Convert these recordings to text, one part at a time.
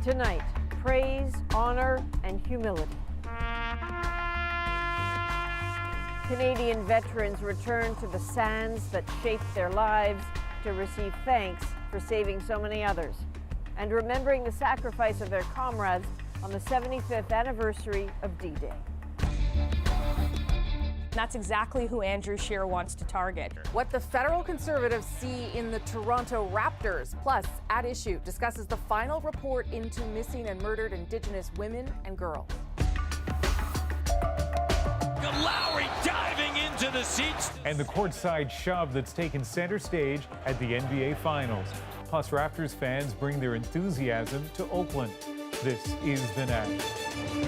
Tonight, praise, honor, and humility. Canadian veterans return to the sands that shaped their lives to receive thanks for saving so many others and remembering the sacrifice of their comrades on the 75th anniversary of D-Day. That's exactly who Andrew Scheer wants to target. What the federal Conservatives see in the Toronto Raptors. Plus, At Issue discusses the final report into missing and murdered Indigenous women and girls. Lowry diving into the seats. And the courtside shove that's taken center stage at the NBA Finals. Plus, Raptors fans bring their enthusiasm to Oakland. This is The National.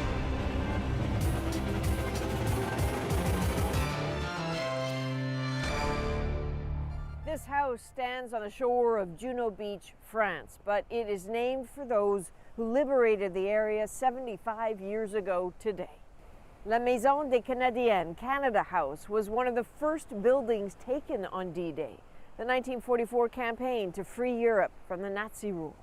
This house stands on the shore of Juno Beach, France, but it is named for those who liberated the area 75 years ago today. La Maison des Canadiennes, Canada House, was one of the first buildings taken on D-Day, the 1944 campaign to free Europe from the Nazi rule.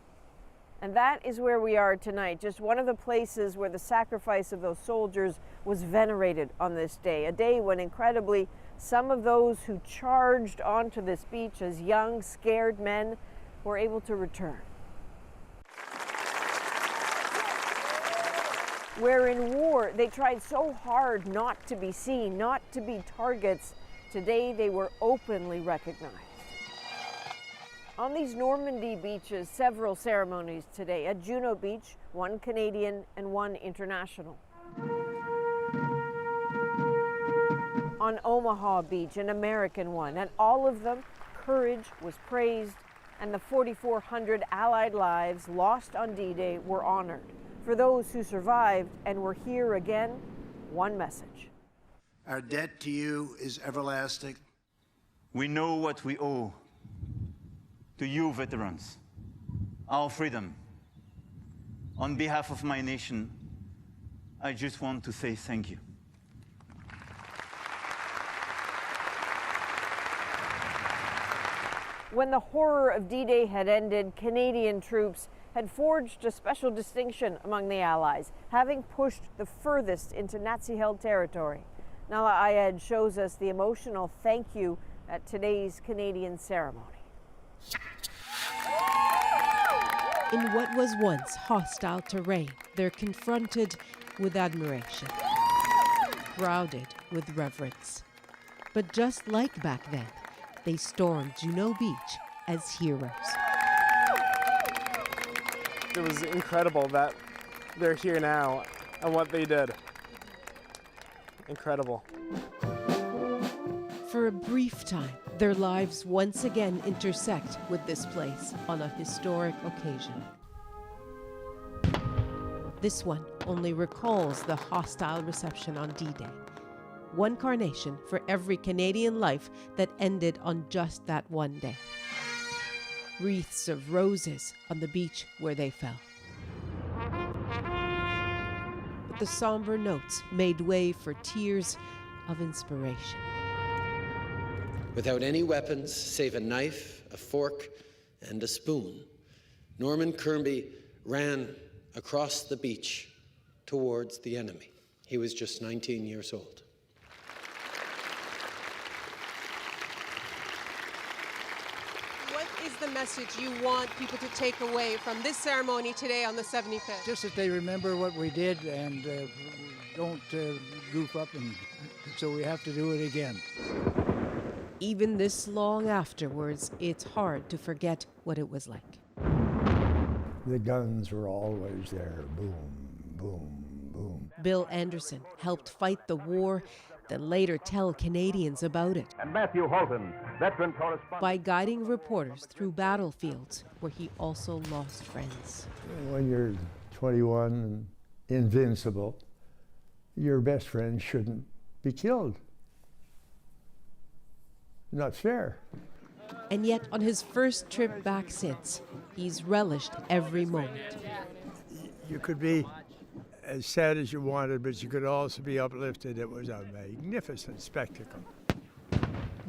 And that is where we are tonight, just one of the places where the sacrifice of those soldiers was venerated on this day, a day when, incredibly, some of those who charged onto this beach as young, scared men were able to return. Where in war, they tried so hard not to be seen, not to be targets, today they were openly recognized. On these Normandy beaches, several ceremonies today. At Juno Beach, one Canadian and one international. On Omaha Beach, an American one. At all of them, courage was praised, and the 4,400 Allied lives lost on D-Day were honored. For those who survived and were here again, one message. Our debt to you is everlasting. We know what we owe to you veterans, our freedom. On behalf of my nation, I just want to say thank you. When the horror of D-Day had ended, Canadian troops had forged a special distinction among the Allies, having pushed the furthest into Nazi-held territory. Nala Ayed shows us the emotional thank you at today's Canadian ceremony. In what was once hostile terrain, they're confronted with admiration, crowded with reverence. But just like back then, they stormed Juno Beach as heroes. It was incredible that they're here now and what they did. Incredible. For a brief time, their lives once again intersect with this place on a historic occasion. This one only recalls the hostile reception on D-Day. One carnation for every Canadian life that ended on just that one day. Wreaths of roses on the beach where they fell. But the somber notes made way for tears of inspiration. Without any weapons save a knife, a fork, and a spoon, Norman Kirby ran across the beach towards the enemy. He was just 19 years old. What is the message you want people to take away from this ceremony today on the 75th? Just that they remember what we did and don't goof up, and so we have to do it again. Even this long afterwards, it's hard to forget what it was like. The guns were always there, boom, boom, boom. Bill Anderson helped fight the war, then later tell Canadians about it. And Matthew Holton, veteran correspondent. By guiding reporters through battlefields where he also lost friends. When you're 21 and invincible, your best friend shouldn't be killed. Not fair. And yet, on his first trip back since, he's relished every moment. You could be as sad as you wanted, but you could also be uplifted. It was a magnificent spectacle.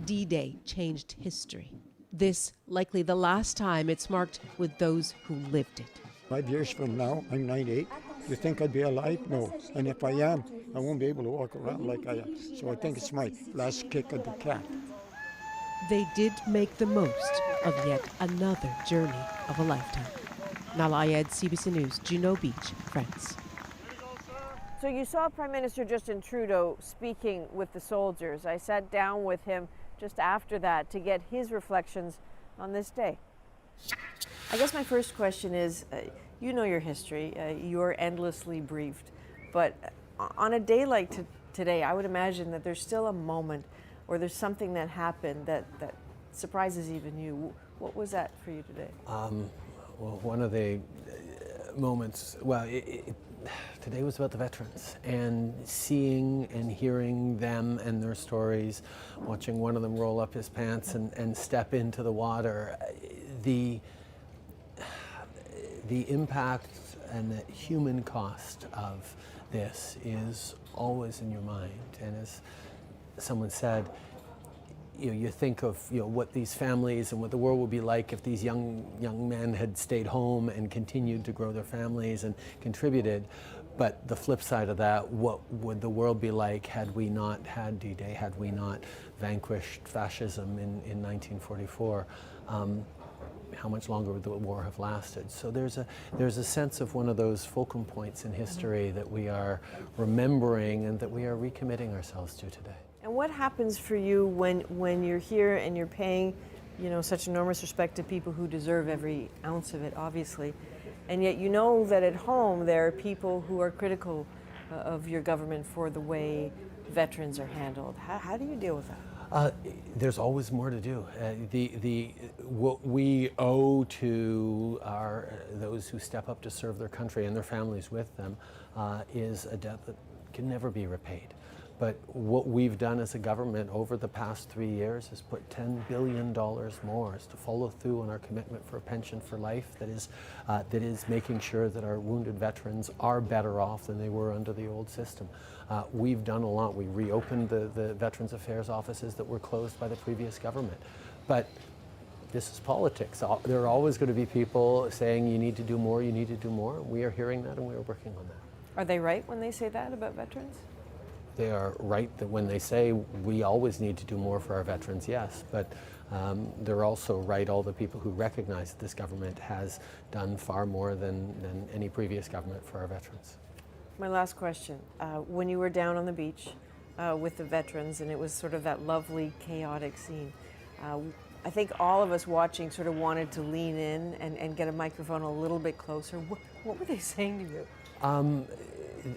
D-Day changed history. This, likely the last time it's marked with those who lived it. 5 years from now, I'm 98. You think I'd be alive? No. And if I am, I won't be able to walk around like I am. So I think it's my last kick of the cat. They did make the most of yet another journey of a lifetime. Nala Ayed, CBC News, Juno Beach, France. So you saw Prime Minister Justin Trudeau speaking with the soldiers. I sat down with him just after that to get his reflections on this day. I guess my first question is, you know your history, you're endlessly briefed, but on a day like today, I would imagine that there's still a moment or there's something that happened that surprises even you. What was that for you today? Well, one of the moments, today was about the veterans and seeing and hearing them and their stories, watching one of them roll up his pants and step into the water. The impact and the human cost of this is always in your mind. And as someone said, you think of what these families and what the world would be like if these young men had stayed home and continued to grow their families and contributed. But the flip side of that, what would the world be like had we not had D-Day, had we not vanquished fascism in 1944? How much longer would the war have lasted? So there's a sense of one of those fulcrum points in history that we are remembering and that we are recommitting ourselves to today. And what happens for you when you're here and you're paying, such enormous respect to people who deserve every ounce of it, obviously, and yet you know that at home there are people who are critical of your government for the way veterans are handled. How do you deal with that? There's always more to do. What we owe to those who step up to serve their country and their families with them is a debt that can never be repaid. But what we've done as a government over the past 3 years is put $10 billion more to follow through on our commitment for a pension for life that is making sure that our wounded veterans are better off than they were under the old system. We've done a lot. We reopened the Veterans Affairs offices that were closed by the previous government. But this is politics. There are always going to be people saying you need to do more, you need to do more. We are hearing that and we are working on that. Are they right when they say that about veterans? They are right that when they say we always need to do more for our veterans, yes, but they're also right, all the people who recognize that this government has done far more than any previous government for our veterans. My last question, when you were down on the beach with the veterans and it was sort of that lovely chaotic scene, I think all of us watching sort of wanted to lean in and get a microphone a little bit closer. What were they saying to you?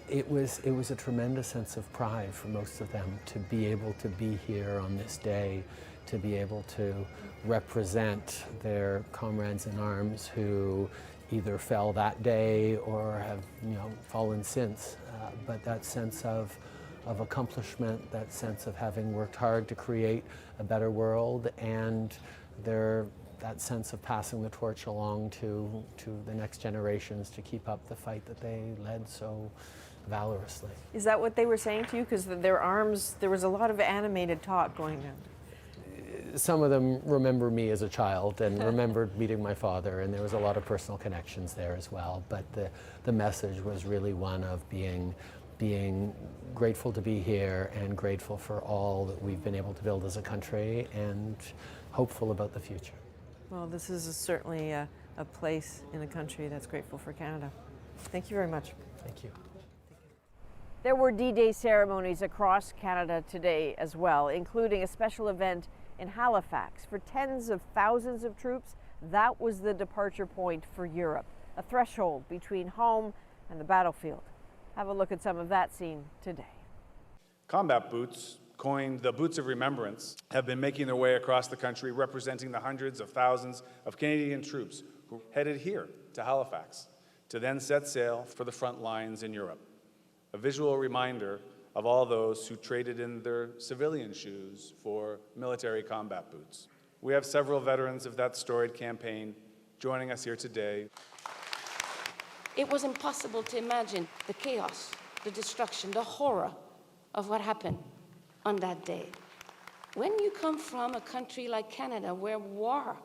It was a tremendous sense of pride for most of them to be able to be here on this day, to be able to represent their comrades in arms who either fell that day or have fallen since. But that sense of accomplishment, that sense of having worked hard to create a better world, and that sense of passing the torch along to the next generations to keep up the fight that they led so valorously. Is that what they were saying to you? Because their arms, there was a lot of animated talk going on. Some of them remember me as a child and remembered meeting my father, and there was a lot of personal connections there as well. But the message was really one of being grateful to be here and grateful for all that we've been able to build as a country and hopeful about the future. Well, this is certainly a place in a country that's grateful for Canada. Thank you very much. Thank you. There were D-Day ceremonies across Canada today as well, including a special event in Halifax. For tens of thousands of troops, that was the departure point for Europe, a threshold between home and the battlefield. Have a look at some of that scene today. Combat boots, coined the Boots of Remembrance, have been making their way across the country, representing the hundreds of thousands of Canadian troops who headed here to Halifax to then set sail for the front lines in Europe. A visual reminder of all those who traded in their civilian shoes for military combat boots. We have several veterans of that storied campaign joining us here today. It was impossible to imagine the chaos, the destruction, the horror of what happened on that day. When you come from a country like Canada, where war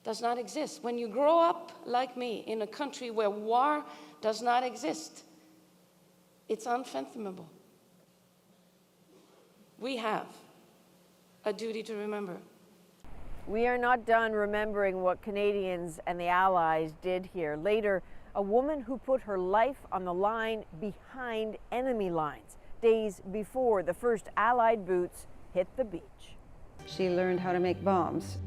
does not exist. When you grow up like me in a country where war does not exist, it's unfathomable. We have a duty to remember. We are not done remembering what Canadians and the Allies did here. Later, a woman who put her life on the line behind enemy lines, days before the first Allied boots hit the beach. She learned how to make bombs.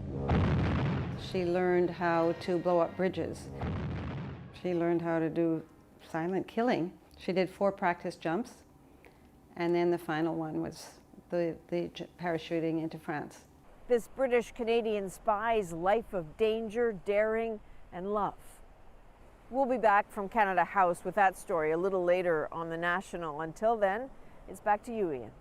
She learned how to blow up bridges. She learned how to do silent killing. She did 4 practice jumps, and then the final one was the parachuting into France. This British-Canadian spy's life of danger, daring, and love. We'll be back from Canada House with that story a little later on The National. Until then, it's back to you, Ian.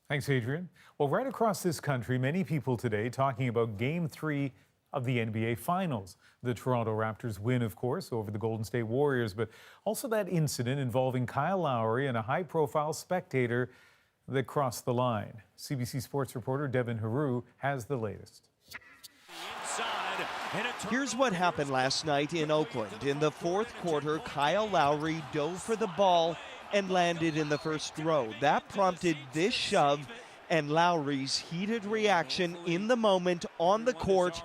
Thanks, Adrian. Well, right across this country, many people today talking about Game 3 of the NBA Finals. The Toronto Raptors win, of course, over the Golden State Warriors, but also that incident involving Kyle Lowry and a high-profile spectator that crossed the line. CBC Sports reporter Devin Haru has the latest. Here's what happened last night in Oakland. In the fourth quarter, Kyle Lowry dove for the ball and landed in the first row. That prompted this shove and Lowry's heated reaction in the moment on the court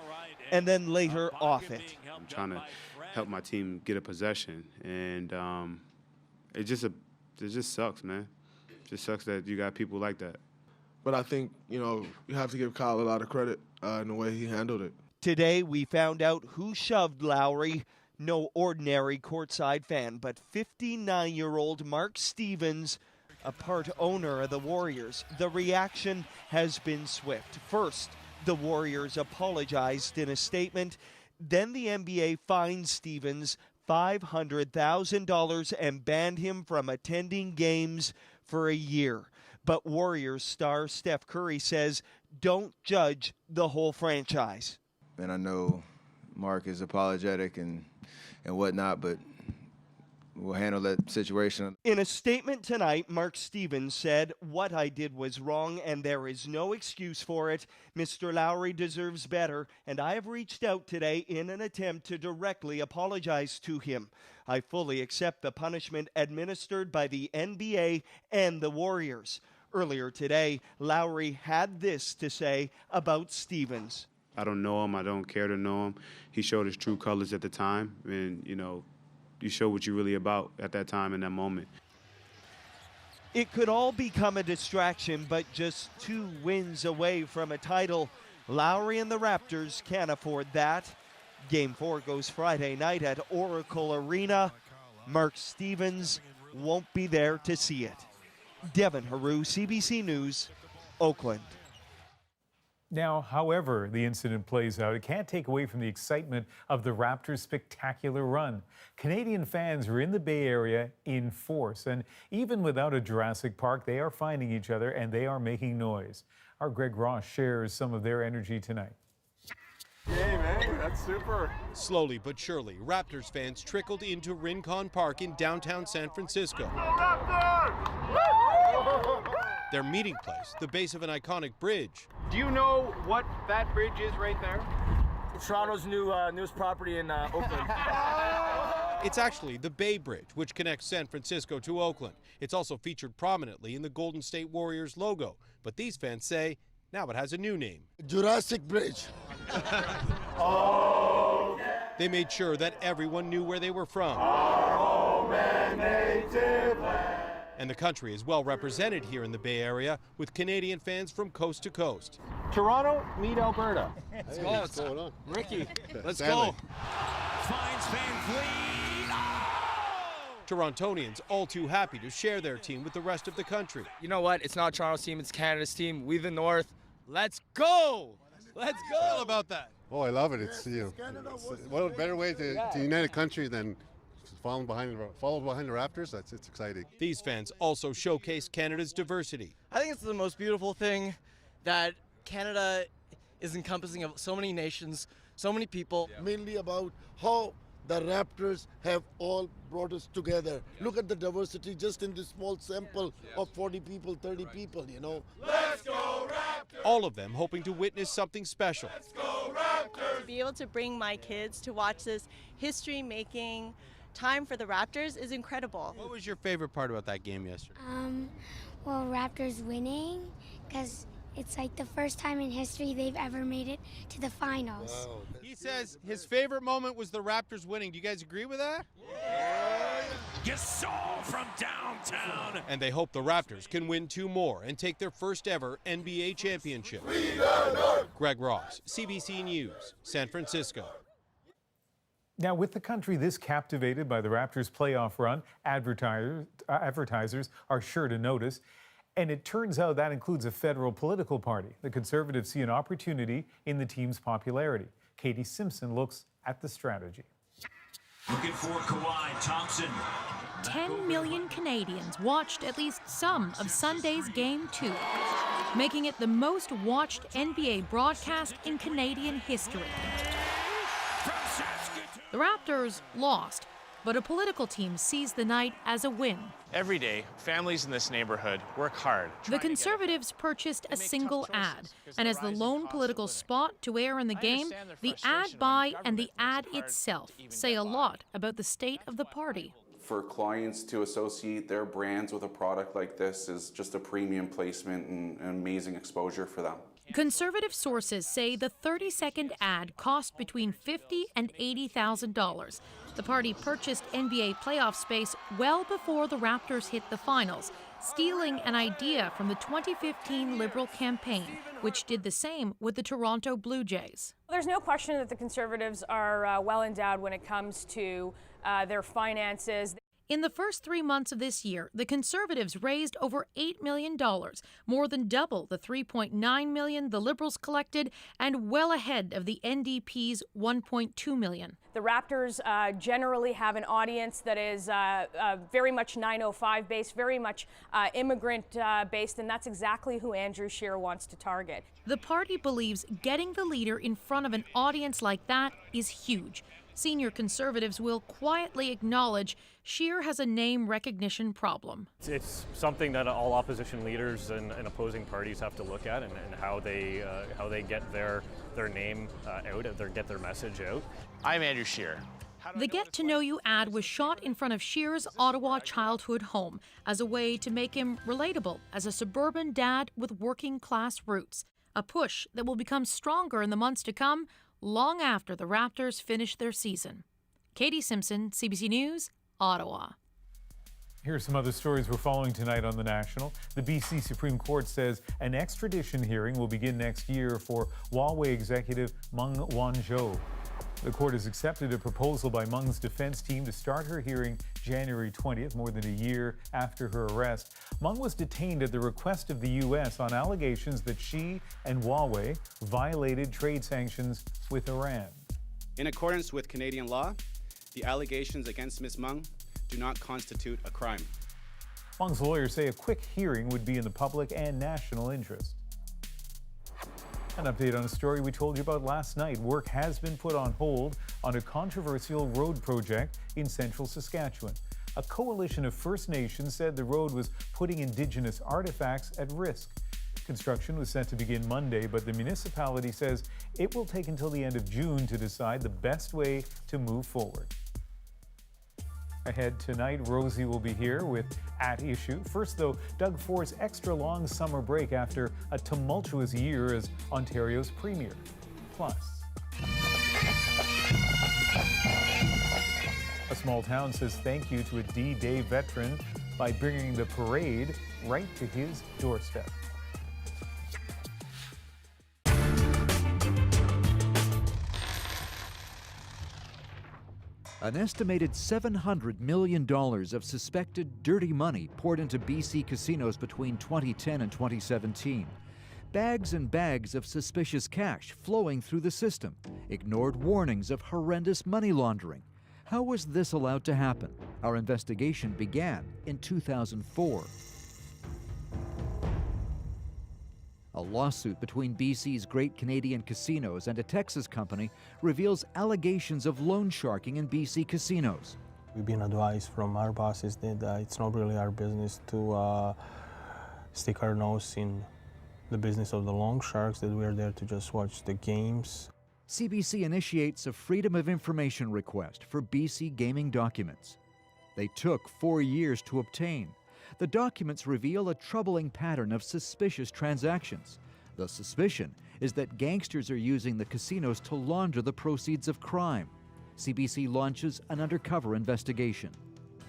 and then later off it. I'm trying to help my team get a possession, and it just sucks, man. It just sucks that you got people like that. But I think, you have to give Kyle a lot of credit in the way he handled it. Today, we found out who shoved Lowry. No ordinary courtside fan, but 59-year-old Mark Stevens, a part owner of the Warriors. The reaction has been swift. First, the Warriors apologized in a statement. Then the NBA fined Stevens $500,000 and banned him from attending games for a year. But Warriors star Steph Curry says, don't judge the whole franchise. And I know Mark is apologetic and whatnot, but we'll handle that situation. In a statement tonight, Mark Stevens said, what I did was wrong and there is no excuse for it. Mr. Lowry deserves better, and I have reached out today in an attempt to directly apologize to him. I fully accept the punishment administered by the NBA and the Warriors. Earlier today, Lowry had this to say about Stevens. I don't know him. I don't care to know him. He showed his true colors at the time, and, you show what you're really about at that time in that moment. It could all become a distraction, but just 2 wins away from a title. Lowry and the Raptors can't afford that. Game 4 goes Friday night at Oracle Arena. Mark Stevens won't be there to see it. Devin Haru, CBC News, Oakland. Now, however the incident plays out, it can't take away from the excitement of the Raptors' spectacular run. Canadian fans are in the Bay Area in force, and even without a Jurassic Park, they are finding each other and they are making noise. Our Greg Ross shares some of their energy tonight. Hey, man, that's super. Slowly but surely, Raptors fans trickled into Rincon Park in downtown San Francisco. Their meeting place, the base of an iconic bridge. Do you know what that bridge is right there? Toronto's newest property in Oakland. It's actually the Bay Bridge, which connects San Francisco to Oakland. It's also featured prominently in the Golden State Warriors logo. But these fans say now it has a new name. Jurassic Bridge. They made sure that everyone knew where they were from. Our home and native land. And the country is well represented here in the Bay Area with Canadian fans from coast to coast. Toronto, meet Alberta. Let's go. What's going on? Ricky, Let's Stanley. go. Finds Van Vliet. Torontonians all too happy to share their team with the rest of the country. You know what? It's not Toronto's team, it's Canada's team. We the North. Let's go! Let's go! How about that? Oh, I love it. It's what better way to unite a country than follow behind the Raptors. It's exciting. These fans also showcase Canada's diversity. I think it's the most beautiful thing that Canada is encompassing of so many nations, so many people. Mainly about how the Raptors have all brought us together. Look at the diversity just in this small sample of 40 people, 30 people, Let's go Raptors! All of them hoping to witness something special. Let's go Raptors! To be able to bring my kids to watch this history-making time for the Raptors is incredible. What was your favorite part about that game yesterday? Well, Raptors winning, because it's like the first time in history they've ever made it to the finals. Wow. He says his favorite moment was the Raptors winning. Do you guys agree with that? Gasol from downtown. And they hope the Raptors can win 2 more and take their first ever NBA championship. Greg Ross, CBC News, San Francisco. Now, with the country this captivated by the Raptors' playoff run, advertisers are sure to notice. And it turns out that includes a federal political party. The Conservatives see an opportunity in the team's popularity. Katie Simpson looks at the strategy. Looking for Kawhi Thompson. 10 million Canadians watched at least some of Sunday's Game 2, making it the most watched NBA broadcast in Canadian history. The Raptors lost, but a political team sees the night as a win. Every day, families in this neighborhood work hard. The Conservatives purchased a single ad, and as the lone political spot to air in the game, the ad buy and the ad itself say a lot about the state of the party. For clients to associate their brands with a product like this is just a premium placement and an amazing exposure for them. Conservative sources say the 30-second ad cost between $50,000 and $80,000. The party purchased NBA playoff space well before the Raptors hit the finals, stealing an idea from the 2015 Liberal campaign, which did the same with the Toronto Blue Jays. There's no question that the Conservatives are well endowed when it comes to their finances. In the first 3 months of this year, the Conservatives raised over $8 million, more than double the $3.9 million the Liberals collected, and well ahead of the NDP's $1.2 million. The Raptors generally have an audience that is very much 905 based, very much immigrant based, and that's exactly who Andrew Scheer wants to target. The party believes getting the leader in front of an audience like that is huge. Senior Conservatives will quietly acknowledge Scheer has a name recognition problem. It's something that all opposition leaders and opposing parties have to look at, and how they get their name out, get their message out. I'm Andrew Scheer. The Get to Know You ad was shot in front of Scheer's Ottawa childhood home as a way to make him relatable as a suburban dad with working class roots, a push that will become stronger in the months to come, long after the Raptors finish their season. Katie Simpson, CBC News, Ottawa. Here are some other stories we're following tonight on The National. The BC Supreme Court says an extradition hearing will begin next year for Huawei executive Meng Wanzhou. The court has accepted a proposal by Meng's defense team to start her hearing January 20th, more than a year after her arrest. Meng was detained at the request of the U.S. on allegations that she and Huawei violated trade sanctions with Iran. In accordance with Canadian law, the allegations against Ms. Meng do not constitute a crime. Meng's lawyers say a quick hearing would be in the public and national interest. An update on a story we told you about last night. Work has been put on hold on a controversial road project in central Saskatchewan. A coalition of First Nations said the road was putting Indigenous artifacts at risk. Construction was set to begin Monday, but the municipality says it will take until the end of June to decide the best way to move forward. Ahead tonight, Rosie will be here with At Issue. First, though, Doug Ford's extra long summer break after a tumultuous year as Ontario's premier. Plus, a small town says thank you to a D-Day veteran by bringing the parade right to his doorstep. An estimated $700 million of suspected dirty money poured into BC casinos between 2010 and 2017. Bags and bags of suspicious cash flowing through the system. Ignored warnings of horrendous money laundering. How was this allowed to happen? Our investigation began in 2004. A lawsuit between BC's Great Canadian Casinos and a Texas company reveals allegations of loan sharking in BC casinos. We've been advised from our bosses that it's not really our business to stick our nose in the business of the loan sharks, that we're there to just watch the games. CBC initiates a Freedom of Information request for BC gaming documents. They took 4 years to obtain. The documents reveal a troubling pattern of suspicious transactions. The suspicion is that gangsters are using the casinos to launder the proceeds of crime. CBC launches an undercover investigation.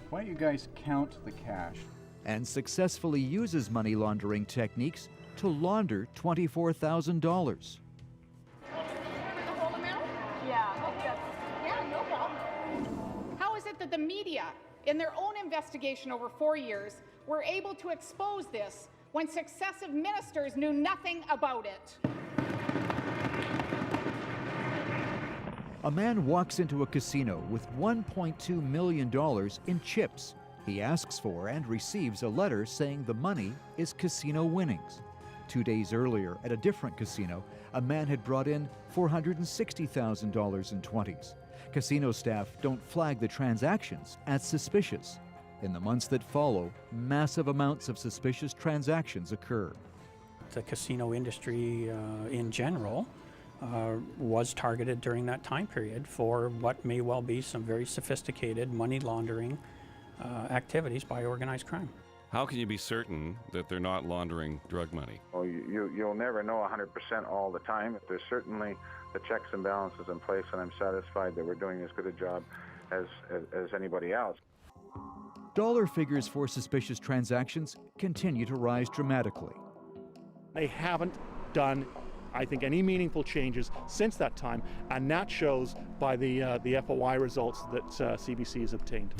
Why don't you guys count the cash? And successfully uses money laundering techniques to launder $24,000. Yeah, no problem. How is it that the media, in their own investigation over 4 years, were able to expose this when successive ministers knew nothing about it? A man walks into a casino with $1.2 million in chips. He asks for and receives a letter saying the money is casino winnings. 2 days earlier, at a different casino, a man had brought in $460,000 in 20s. Casino staff don't flag the transactions as suspicious. In the months that follow, massive amounts of suspicious transactions occur. The casino industry in general was targeted during that time period for what may well be some very sophisticated money laundering activities by organized crime. How can you be certain that they're not laundering drug money? Well, you'll never know 100% all the time. There's certainly the checks and balances in place, and I'm satisfied that we're doing as good a job as anybody else. Dollar figures for suspicious transactions continue to rise dramatically. They haven't done, I think, any meaningful changes since that time, and that shows by the FOI results that CBC has obtained.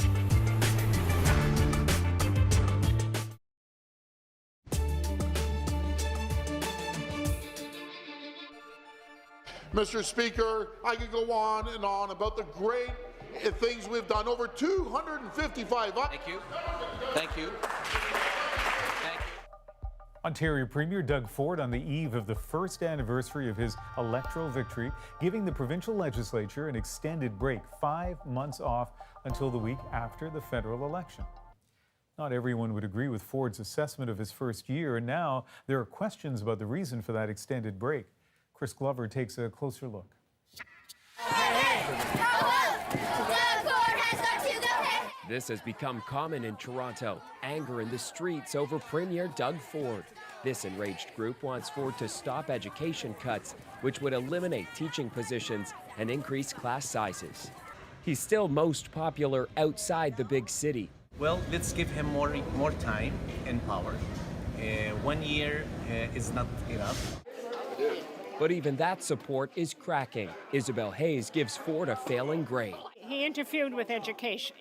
Mr. Speaker, I could go on and on about the great things we've done. Over 255. Thank you. Thank you. Thank you. Ontario Premier Doug Ford on the eve of the first anniversary of his electoral victory, giving the provincial legislature an extended break, 5 months off until the week after the federal election. Not everyone would agree with Ford's assessment of his first year, and now there are questions about the reason for that extended break. Chris Glover takes a closer look. This has become common in Toronto. Anger in the streets over Premier Doug Ford. This enraged group wants Ford to stop education cuts, which would eliminate teaching positions and increase class sizes. He's still most popular outside the big city. Well, let's give him more time and power. 1 year is not enough. But even that support is cracking. Isabel Hayes gives Ford a failing grade. He interfered with education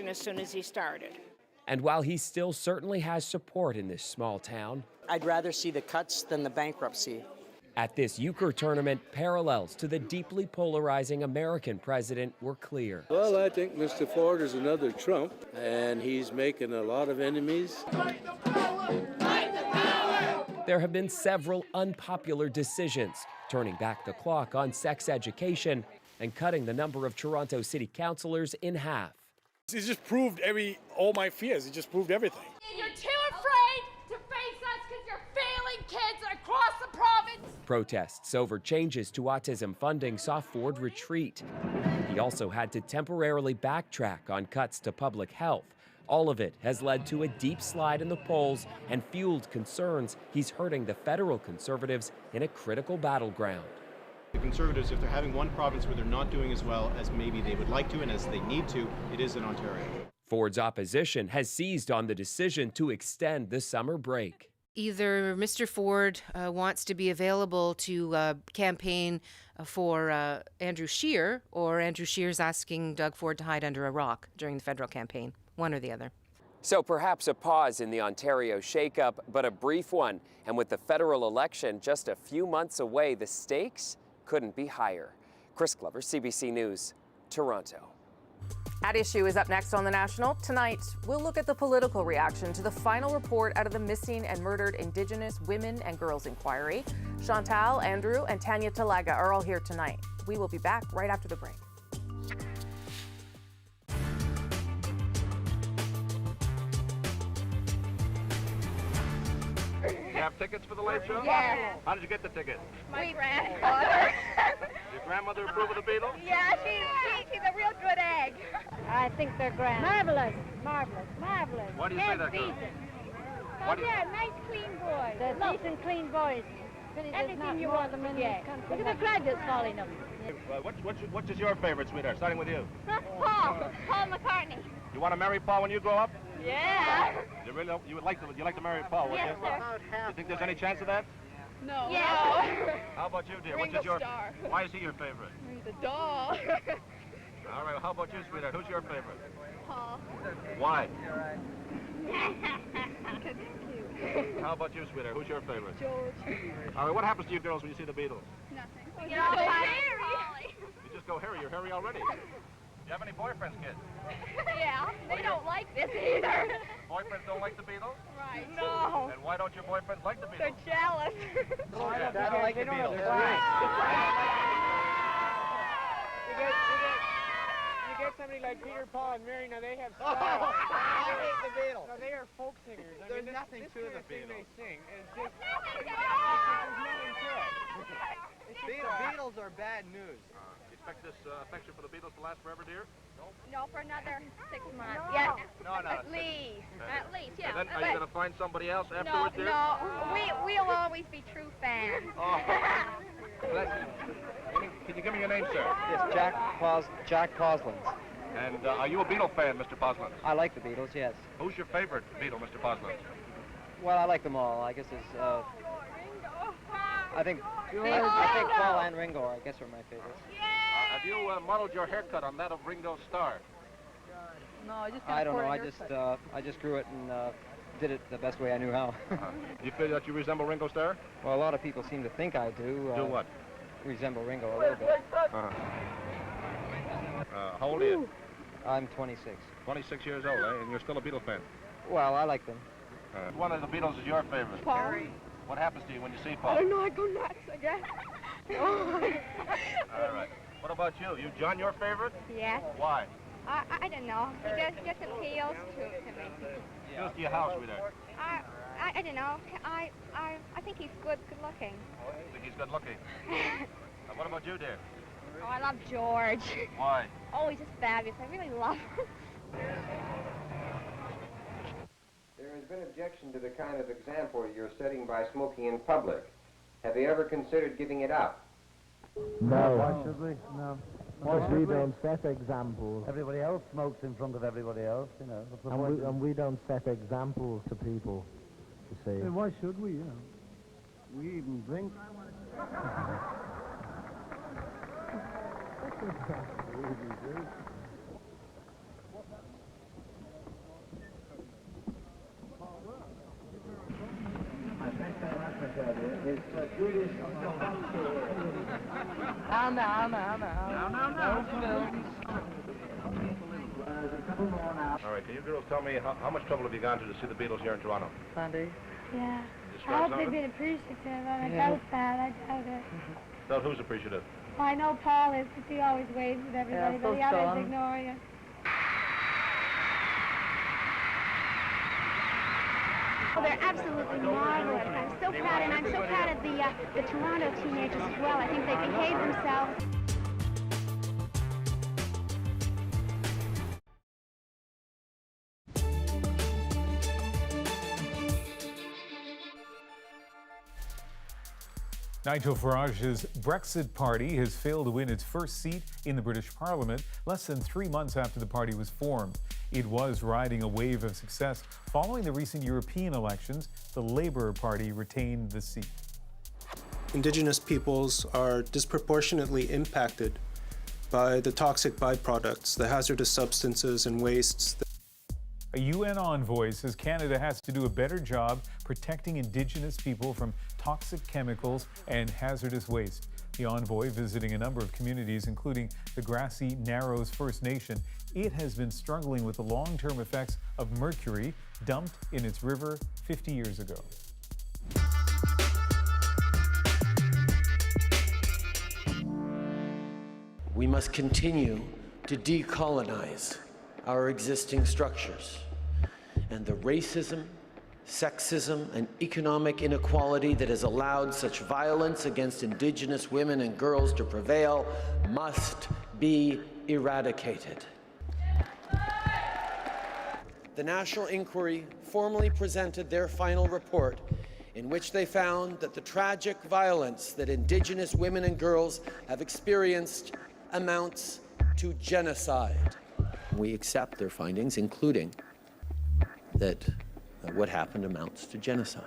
as soon as he started. And while he still certainly has support in this small town, I'd rather see the cuts than the bankruptcy. At this euchre tournament, parallels to the deeply polarizing American president were clear. Well, I think Mr. Ford is another Trump, and he's making a lot of enemies. There have been several unpopular decisions, turning back the clock on sex education and cutting the number of Toronto City Councillors in half. It's just proved all my fears. It just proved everything. You're too afraid to face us because you're failing kids across the province. Protests over changes to autism funding saw Ford retreat. He also had to temporarily backtrack on cuts to public health. All of it has led to a deep slide in the polls and fueled concerns he's hurting the federal Conservatives in a critical battleground. The Conservatives, if they're having one province where they're not doing as well as maybe they would like to and as they need to, it is in Ontario. Ford's opposition has seized on the decision to extend the summer break. Either Mr. Ford wants to be available to campaign for Andrew Scheer, or Andrew Scheer's asking Doug Ford to hide under a rock during the federal campaign. One or the other. So perhaps a pause in the Ontario shakeup, but a brief one. And with the federal election just a few months away, the stakes couldn't be higher. Chris Glover, CBC News, Toronto. At Issue is up next on The National. Tonight, we'll look at the political reaction to the final report out of the missing and murdered Indigenous women and girls inquiry. Chantal, Andrew, and Tanya Talaga are all here tonight. We will be back right after the break. have tickets for the late show? Yeah. How did you get the tickets? My grandfather. Your grandmother approve of the Beatles? Yeah, she's a real good egg. I think they're grand. Marvelous, marvelous, marvelous. Why do you say that, girl? Oh, yeah, nice, clean boys. They're decent, clean boys. Everything you want them in this country. Look at the graduates calling them. Which is your favorite, sweetheart? Starting with you. Paul McCartney. You want to marry Paul when you grow up? Yeah. You would like to marry Paul, wouldn't Yes, you? sir. You think there's any chance of that? No. Yeah. How about you, dear? Ringo Which is Starr. Why is he your favorite? The doll. All right. Well, how about you, sweetheart? Who's your favorite? Paul. Why? Because he's cute. How about you, sweetheart? Who's your favorite? George. All right. What happens to you girls when you see the Beatles? Nothing. You know, Harry. You just go hairy. You're hairy already. Do you have any boyfriends, kid? Yeah, they don't like this either. Boyfriends don't like the Beatles? Right. No. And why don't your boyfriends like the Beatles? They're jealous. I don't like the Beatles. You get somebody like Peter, Paul, and Mary, now they have style. I hate the Beatles. No, they are folk singers. There's nothing to the thing Beatles. they sing is just... There's nothing to it. Beatles are bad news. You expect this affection for the Beatles to last forever, dear? No, for another 6 months. No. Yeah. No. At least. At least, yeah. And then, are you going to find somebody else No, afterwards, dear? no. We'll always be true fans. Oh. Can you give me your name, sir? Yes, Jack Poslands. And are you a Beatle fan, Mr. Poslands? I like the Beatles, yes. Who's your favorite Beatle, Mr. Poslands? Well, I like them all. I guess it's, I think Paul and Ringo, I guess, are my favorites. Have you modeled your haircut on that of Ringo Starr? No, I don't know. I just grew it and did it the best way I knew how. Do you feel that you resemble Ringo Starr? Well, a lot of people seem to think I do. Do what? Resemble Ringo a little bit. How old are you? I'm 26. 26 years old, eh? And you're still a Beatle fan? Well, I like them. One of the Beatles is your favorite. Paul. What happens to you when you see Paul? I don't know, I go nuts, I guess. All right. What about you? You John your favorite? Yes. Why? I don't know. He just appeals to me. Appeals to your house, sweetheart. I don't know. I think he's good looking. I think he's good looking. What about you, dear? Oh, I love George. Why? Oh, he's just fabulous. I really love him. There has been objection to the kind of example you're setting by smoking in public. Have you ever considered giving it up? No. Why should we? No. We don't set examples. Everybody else smokes in front of everybody else, you know. And we don't set examples to people, you see. Why should we, you know? We even drink. All right, can you girls tell me how much trouble have you gone to see the Beatles here in Toronto? Plenty. Yeah. Just I hope start they've something? been appreciative. I Yeah. doubt that. I doubt it. So who's appreciative? I know Paul is, because he always waves with everybody, but the others ignore you. Oh, they're absolutely marvelous. I'm so proud, and I'm so proud of the Toronto teenagers as well. I think they behave themselves. Nigel Farage's Brexit party has failed to win its first seat in the British Parliament less than 3 months after the party was formed. It was riding a wave of success following the recent European elections. The Labour Party retained the seat. Indigenous peoples are disproportionately impacted by the toxic byproducts, the hazardous substances and wastes. A UN envoy says Canada has to do a better job protecting Indigenous people from toxic chemicals and hazardous waste. The envoy visiting a number of communities, including the Grassy Narrows First Nation. It has been struggling with the long-term effects of mercury dumped in its river 50 years ago. We must continue to decolonize our existing structures, and the racism sexism, and economic inequality that has allowed such violence against Indigenous women and girls to prevail must be eradicated. The National Inquiry formally presented their final report, in which they found that the tragic violence that Indigenous women and girls have experienced amounts to genocide. We accept their findings, including that what happened amounts to genocide.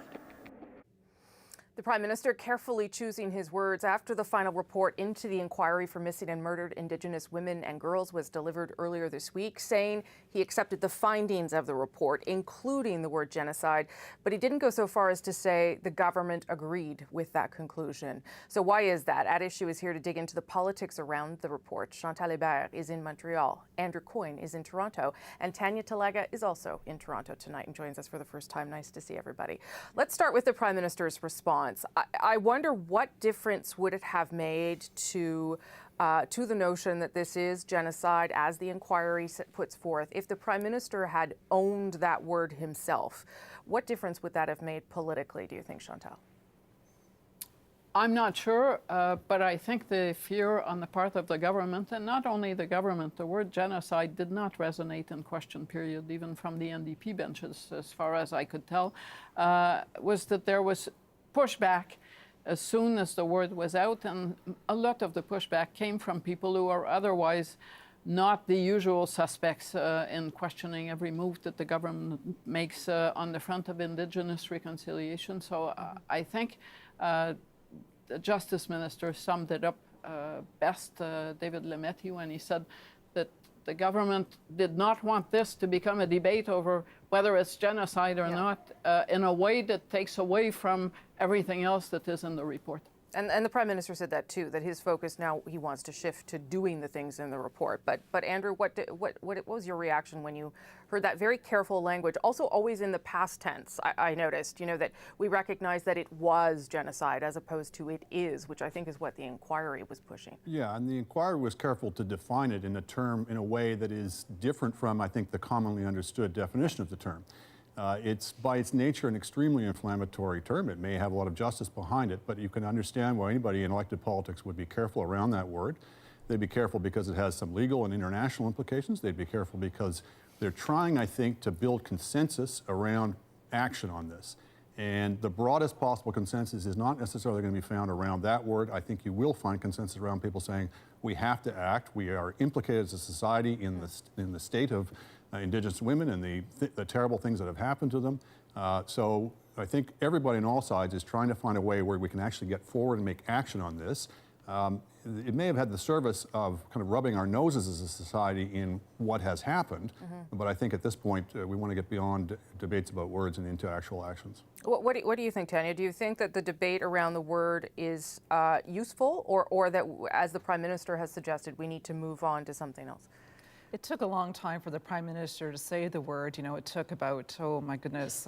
The Prime Minister carefully choosing his words after the final report into the inquiry for missing and murdered Indigenous women and girls was delivered earlier this week, saying he accepted the findings of the report, including the word genocide, but he didn't go so far as to say the government agreed with that conclusion. So why is that? At Issue is here to dig into the politics around the report. Chantal Hébert is in Montreal, Andrew Coyne is in Toronto, and Tanya Talaga is also in Toronto tonight and joins us for the first time. Nice to see everybody. Let's start with the Prime Minister's response. I wonder what difference would it have made to the notion that this is genocide, as the inquiry puts forth, if the Prime Minister had owned that word himself. What difference would that have made politically, do you think, Chantal? I'm not sure, but I think the fear on the part of the government, and not only the government, the word genocide did not resonate in question period, even from the NDP benches, as far as I could tell, was that there was pushback as soon as the word was out, and a lot of the pushback came from people who are otherwise not the usual suspects in questioning every move that the government makes on the front of Indigenous reconciliation. So I think the Justice Minister summed it up best, David Lametti, when he said that the government did not want this to become a debate over whether it's genocide or not, in a way that takes away from everything else that is in the report. And the Prime Minister said that too, that his focus now, he wants to shift to doing the things in the report. But Andrew, what was your reaction when you heard that very careful language, also always in the past tense? I noticed, that we recognize that it was genocide as opposed to it is, which I think is what the inquiry was pushing. Yeah, and the inquiry was careful to define it in a term in a way that is different from, I think, the commonly understood definition of the term. It's by its nature an extremely inflammatory term. It may have a lot of justice behind it, but you can understand why anybody in elected politics would be careful around that word. They'd be careful because it has some legal and international implications. They'd be careful because they're trying, I think, to build consensus around action on this. And the broadest possible consensus is not necessarily going to be found around that word. I think you will find consensus around people saying we have to act. We are implicated as a society in the state of Indigenous women and the terrible things that have happened to them. So I think everybody on all sides is trying to find a way where we can actually get forward and make action on this. It may have had the service of kind of rubbing our noses as a society in what has happened, but I think at this point we want to get beyond debates about words and into actual actions. What do you think, Tanya? Do you think that the debate around the word is useful, or that, as the Prime Minister has suggested, we need to move on to something else? It took a long time for the Prime Minister to say the word. It took about, oh my goodness,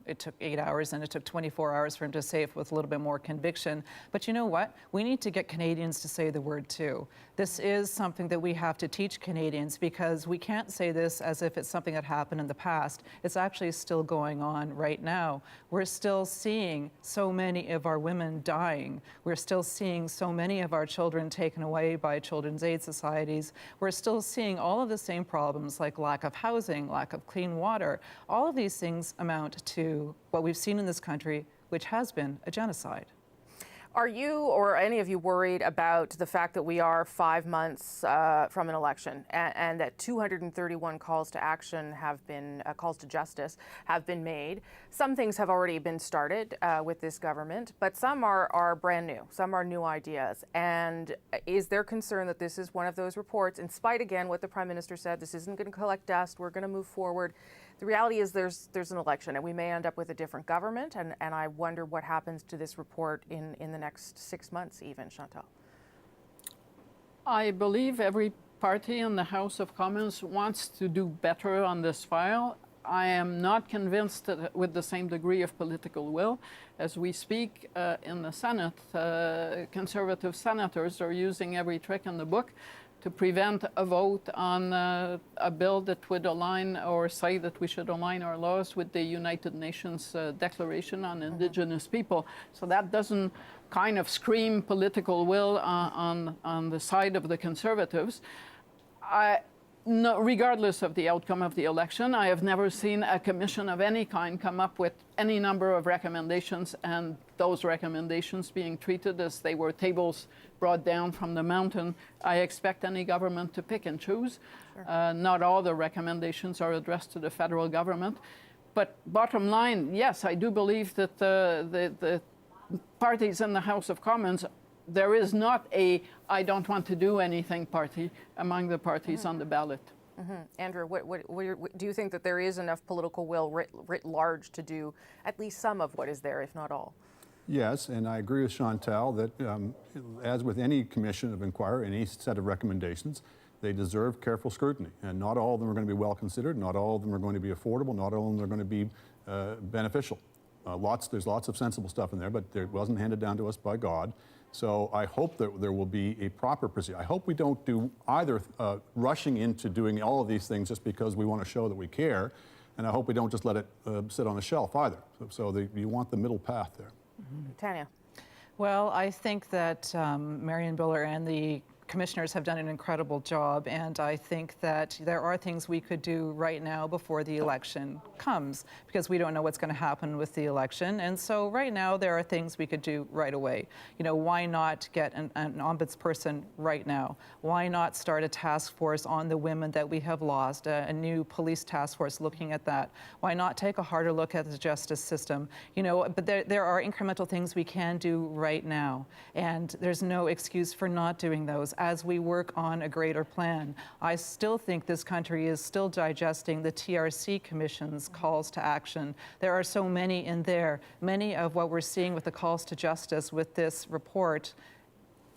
it took 8 hours, and it took 24 hours for him to say it with a little bit more conviction. But you know what? We need to get Canadians to say the word too. This is something that we have to teach Canadians, because we can't say this as if it's something that happened in the past. It's actually still going on right now. We're still seeing so many of our women dying. We're still seeing so many of our children taken away by children's aid societies. We're still seeing all of the same problems, like lack of housing, lack of clean water. All of these things amount to what we've seen in this country, which has been a genocide. Are you or any of you worried about the fact that we are 5 months from an election, and that 231 calls to action have been, calls to justice have been made? Some things have already been started with this government, but some are brand new. Some are new ideas. And is there concern that this is one of those reports, in spite, again, what the Prime Minister said, this isn't going to collect dust, we're going to move forward? The reality is there's an election, and we may end up with a different government, and I wonder what happens to this report in the next 6 months even, Chantal. I believe every party in the House of Commons wants to do better on this file. I am not convinced that with the same degree of political will. As we speak in the Senate, Conservative senators are using every trick in the book to prevent a vote on a bill that would align or say that we should align our laws with the United Nations Declaration on Indigenous People. So that doesn't kind of scream political will on the side of the Conservatives. No, regardless of the outcome of the election, I have never seen a commission of any kind come up with any number of recommendations, and those recommendations being treated as they were tables brought down from the mountain. I expect any government to pick and choose. Sure. Not all the recommendations are addressed to the federal government. But bottom line, yes, I do believe that the parties in the House of Commons, there is not a I don't want to do anything party among the parties on the ballot. Andrew, what do you think that there is enough political will writ large to do at least some of what is there, if not all? Yes, and I agree with Chantal that as with any commission of inquiry, any set of recommendations, they deserve careful scrutiny. And not all of them are going to be well considered, not all of them are going to be affordable, not all of them are going to be beneficial. There's lots of sensible stuff in there, but it wasn't handed down to us by God. So I hope that there will be a proper procedure. I hope we don't do either rushing into doing all of these things just because we want to show that we care, and I hope we don't just let it sit on a shelf either. So you want the middle path there. Tanya. Well, I think that Marion Buller and the commissioners have done an incredible job, and I think that there are things we could do right now before the election comes, because we don't know what's going to happen with the election. And so right now there are things we could do right away. You know, why not get an ombudsperson right now? Why not start a task force on the women that we have lost, a new police task force looking at that? Why not take a harder look at the justice system? You know, but there are incremental things we can do right now, and there's no excuse for not doing those as we work on a greater plan. I still think this country is still digesting the TRC Commission's calls to action. There are so many in there. Many of what we're seeing with the calls to justice with this report,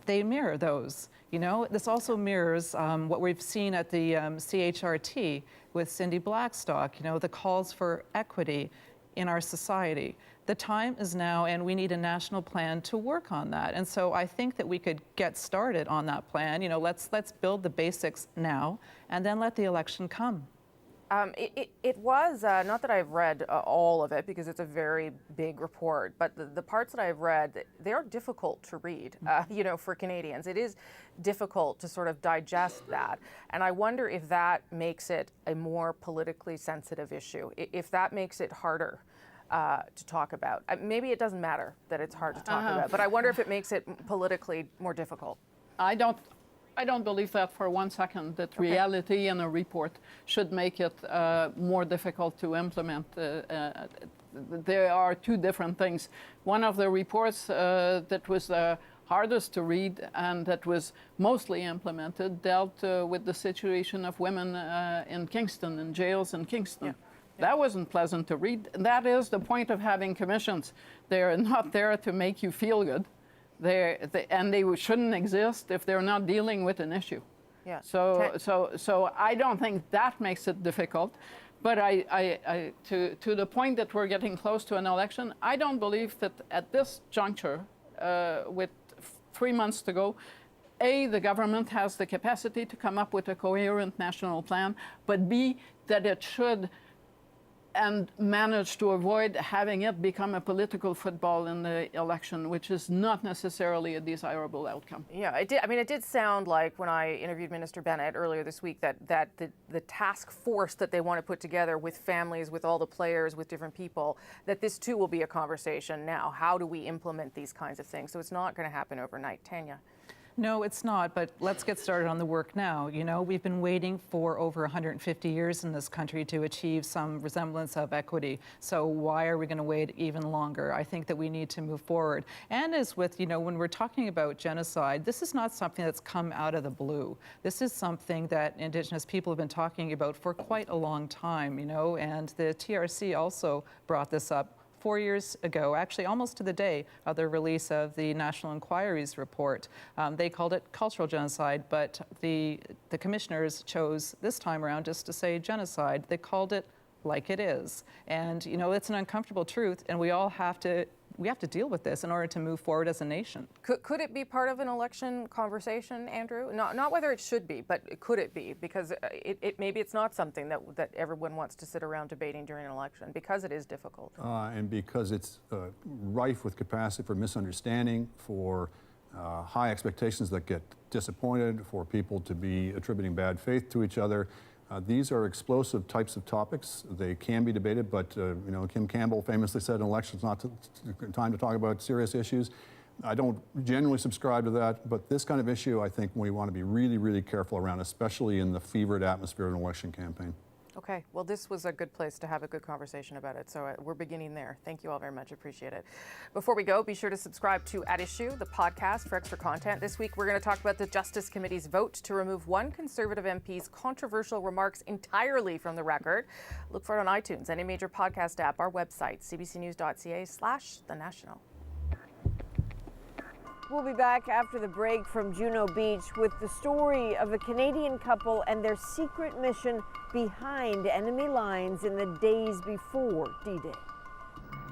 they mirror those. You know, this also mirrors what we've seen at the CHRT with Cindy Blackstock, you know, the calls for equity in our society. The time is now, and we need a national plan to work on that. And so I think that we could get started on that plan. You know, let's build the basics now, and then let the election come. It was, not that I've read all of it, because it's a very big report, but the parts that I've read, they're difficult to read, you know, for Canadians. It is difficult to sort of digest that. And I wonder if that makes it a more politically sensitive issue, if that makes it harder to talk about. Maybe it doesn't matter that it's hard to talk about, but I wonder if it makes it politically more difficult. I don't believe that for 1 second, that reality in a report should make it more difficult to implement. There are two different things. One of the reports that was the hardest to read and that was mostly implemented dealt with the situation of women in Kingston, in jails in Kingston. Yeah. That wasn't pleasant to read. That is the point of having commissions. They're not there to make you feel good. And they shouldn't exist if they're not dealing with an issue. Yeah. So I don't think that makes it difficult. But to the point that we're getting close to an election, I don't believe that at this juncture, with 3 months to go, A, the government has the capacity to come up with a coherent national plan, but B, that it should and manage to avoid having it become a political football in the election, which is not necessarily a desirable outcome. Yeah, it did. I mean, it did sound like when I interviewed Minister Bennett earlier this week that the task force that they want to put together with families, with all the players, with different people, that this too will be a conversation now. How do we implement these kinds of things? So it's not going to happen overnight. Tanya. No, it's not, but let's get started on the work now. You know, we've been waiting for over 150 years in this country to achieve some resemblance of equity. So why are we going to wait even longer? I think that we need to move forward. And as with, you know, when we're talking about genocide, this is not something that's come out of the blue. This is something that Indigenous people have been talking about for quite a long time, you know, and the TRC also brought this up 4 years ago, actually almost to the day of the release of the National Inquiry's report. They called it cultural genocide, but the commissioners chose this time around just to say genocide. They called it like it is. And, you know, it's an uncomfortable truth, and we all have to we have to deal with this in order to move forward as a nation. Could it be part of an election conversation, Andrew? Not whether it should be, but could it be? Because maybe it's not something that everyone wants to sit around debating during an election, because it is difficult. And because it's rife with capacity for misunderstanding, for high expectations that get disappointed, for people to be attributing bad faith to each other. These are explosive types of topics. They can be debated, but you know, Kim Campbell famously said in elections not time to talk about serious issues. I don't generally subscribe to that, but this kind of issue I think we want to be really, really careful around, especially in the fevered atmosphere of an election campaign. Okay, well, this was a good place to have a good conversation about it, so we're beginning there. Thank you all very much, appreciate it. Before we go, be sure to subscribe to At Issue, the podcast, for extra content. This week, we're going to talk about the Justice Committee's vote to remove one Conservative MP's controversial remarks entirely from the record. Look for it on iTunes, any major podcast app, our website, cbcnews.ca/The National. We'll be back after the break from Juno Beach with the story of a Canadian couple and their secret mission behind enemy lines in the days before D-Day.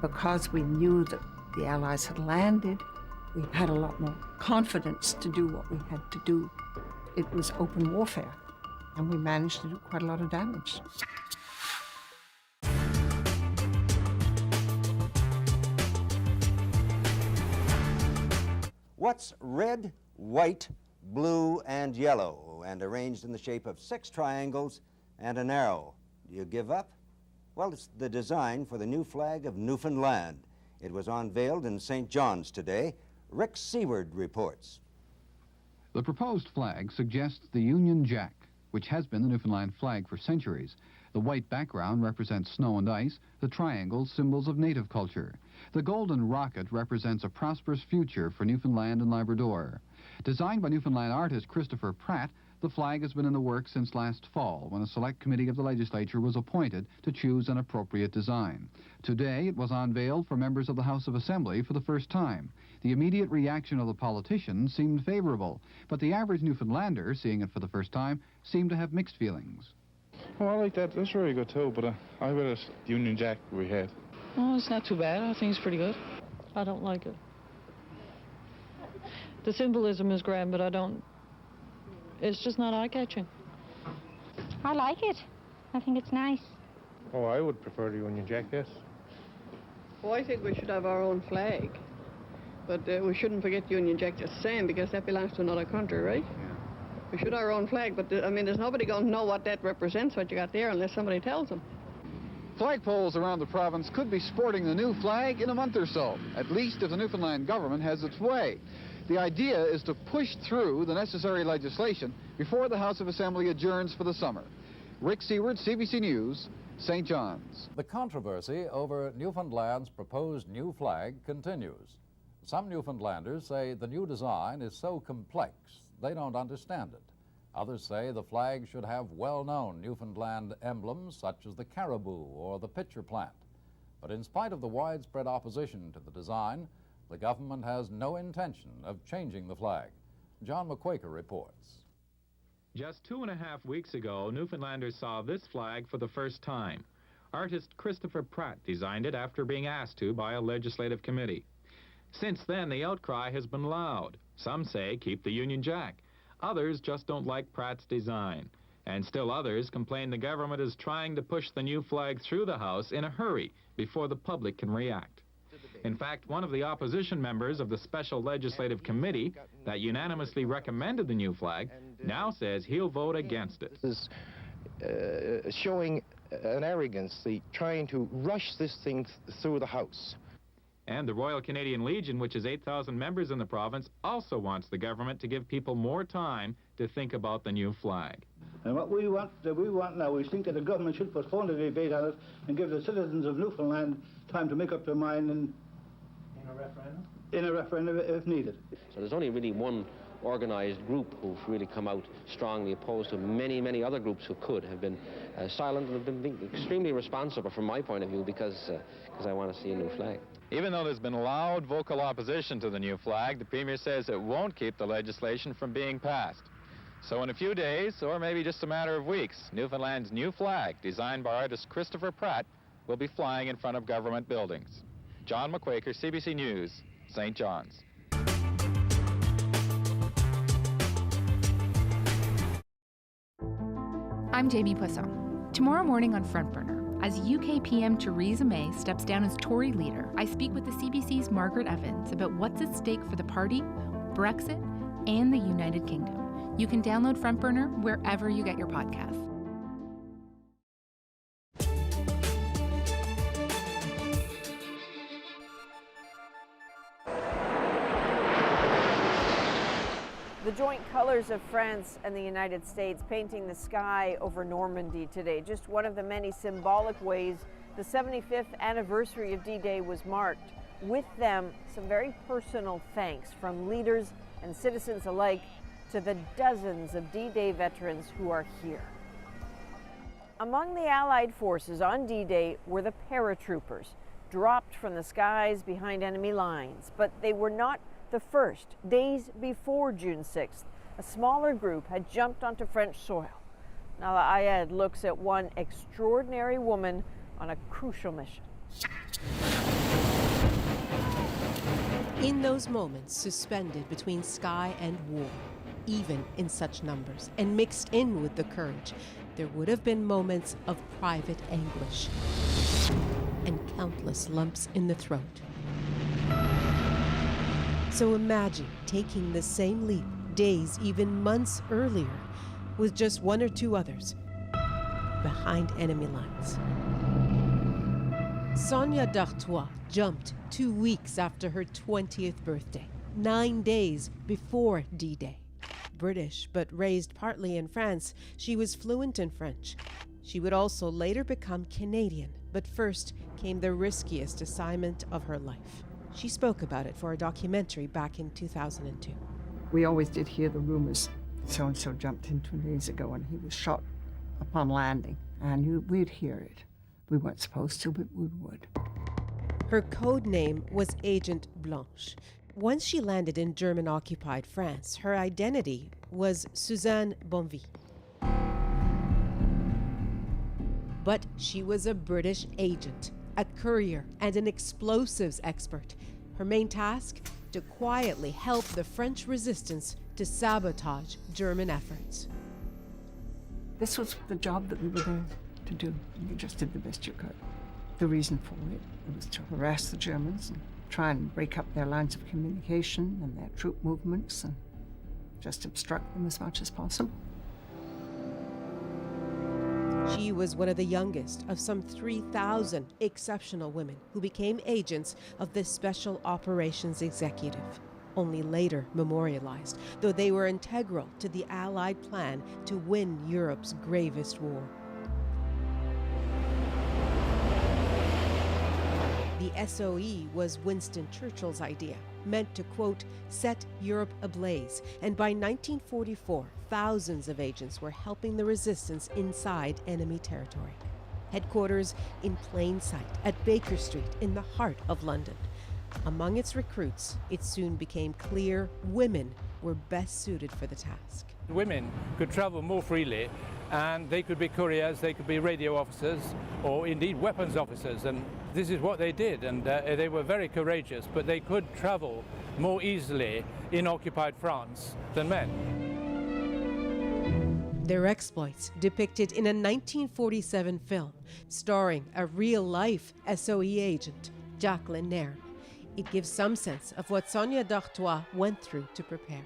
Because we knew that the Allies had landed, we had a lot more confidence to do what we had to do. It was open warfare, and we managed to do quite a lot of damage. What's red, white, blue, and yellow, and arranged in the shape of 6 triangles and an arrow? Do you give up? Well, it's the design for the new flag of Newfoundland. It was unveiled in St. John's today. Rick Seward reports. The proposed flag suggests the Union Jack, which has been the Newfoundland flag for centuries. The white background represents snow and ice, the triangles symbols of native culture. The golden rocket represents a prosperous future for Newfoundland and Labrador. Designed by Newfoundland artist Christopher Pratt, the flag has been in the works since last fall, when a select committee of the legislature was appointed to choose an appropriate design. Today, it was unveiled for members of the House of Assembly for the first time. The immediate reaction of the politicians seemed favorable, but the average Newfoundlander, seeing it for the first time, seemed to have mixed feelings. Oh, I like that. That's very good too, but I read it Union Jack we had. Oh, it's not too bad. I think it's pretty good. I don't like it. The symbolism is grand, but it's just not eye-catching. I like it. I think it's nice. Oh, I would prefer the Union Jack, yes. Well, I think we should have our own flag, but we shouldn't forget Union Jack just the same, because that belongs to another country, right? Yeah. We should have our own flag, but I mean, there's nobody going to know what that represents, what you got there, unless somebody tells them. Flagpoles around the province could be sporting the new flag in a month or so, at least if the Newfoundland government has its way. The idea is to push through the necessary legislation before the House of Assembly adjourns for the summer. Rick Seward, CBC News, St. John's. The controversy over Newfoundland's proposed new flag continues. Some Newfoundlanders say the new design is so complex they don't understand it. Others say the flag should have well-known Newfoundland emblems such as the caribou or the pitcher plant. But in spite of the widespread opposition to the design, the government has no intention of changing the flag. John McQuaker reports. Just 2.5 weeks ago, Newfoundlanders saw this flag for the first time. Artist Christopher Pratt designed it after being asked to by a legislative committee. Since then, the outcry has been loud. Some say keep the Union Jack. Others just don't like Pratt's design. And still others complain the government is trying to push the new flag through the House in a hurry before the public can react. In fact, one of the opposition members of the Special Legislative Committee that unanimously recommended the new flag now says he'll vote against it. This is showing an arrogance, trying to rush this thing through the House. And the Royal Canadian Legion, which has 8,000 members in the province, also wants the government to give people more time to think about the new flag. And what we want now, we think that the government should postpone the debate on it and give the citizens of Newfoundland time to make up their mind in a referendum? In a referendum if needed. So there's only really one organised group who've really come out strongly opposed to many, many other groups who could have been silent and have been extremely responsible from my point of view because I want to see a new flag. Even though there's been loud vocal opposition to the new flag, the Premier says it won't keep the legislation from being passed. So in a few days, or maybe just a matter of weeks, Newfoundland's new flag, designed by artist Christopher Pratt, will be flying in front of government buildings. John McQuaker, CBC News, St. John's. I'm Jamie Poisson. Tomorrow morning on Front Burner, as UK PM Theresa May steps down as Tory leader, I speak with the CBC's Margaret Evans about what's at stake for the party, Brexit, and the United Kingdom. You can download Front Burner wherever you get your podcasts. The joint colors of France and the United States painting the sky over Normandy today. Just one of the many symbolic ways the 75th anniversary of D-Day was marked. With them, some very personal thanks from leaders and citizens alike to the dozens of D-Day veterans who are here. Among the Allied forces on D-Day were the paratroopers, dropped from the skies behind enemy lines, but they were not the first. Days before June 6th, a smaller group had jumped onto French soil. Nala Ayed looks at one extraordinary woman on a crucial mission. In those moments suspended between sky and war, even in such numbers and mixed in with the courage, there would have been moments of private anguish and countless lumps in the throat. So imagine taking the same leap days, even months earlier, with just one or two others behind enemy lines. Sonia D'Artois jumped 2 weeks after her 20th birthday, 9 days before D-Day. British, but raised partly in France, she was fluent in French. She would also later become Canadian, but first came the riskiest assignment of her life. She spoke about it for a documentary back in 2002. We always did hear the rumors. So-and-so jumped in 2 days ago and he was shot upon landing. And we'd hear it. We weren't supposed to, but we would. Her code name was Agent Blanche. Once she landed in German-occupied France, her identity was Suzanne Bonvie. But she was a British agent, a courier, and an explosives expert. Her main task? To quietly help the French resistance to sabotage German efforts. This was the job that we were there to do. You just did the best you could. The reason for it was to harass the Germans and try and break up their lines of communication and their troop movements and just obstruct them as much as possible. She was one of the youngest of some 3,000 exceptional women who became agents of the Special Operations Executive, only later memorialized, though they were integral to the Allied plan to win Europe's gravest war. The SOE was Winston Churchill's idea, meant to, quote, set Europe ablaze. And by 1944, thousands of agents were helping the resistance inside enemy territory. Headquarters in plain sight at Baker Street in the heart of London. Among its recruits, it soon became clear women were best suited for the task. Women could travel more freely, and they could be couriers, they could be radio officers, or indeed weapons officers, and this is what they did, and they were very courageous, but they could travel more easily in occupied France than men. Their exploits depicted in a 1947 film starring a real-life SOE agent, Jacqueline Nairn. It gives some sense of what Sonia D'Artois went through to prepare.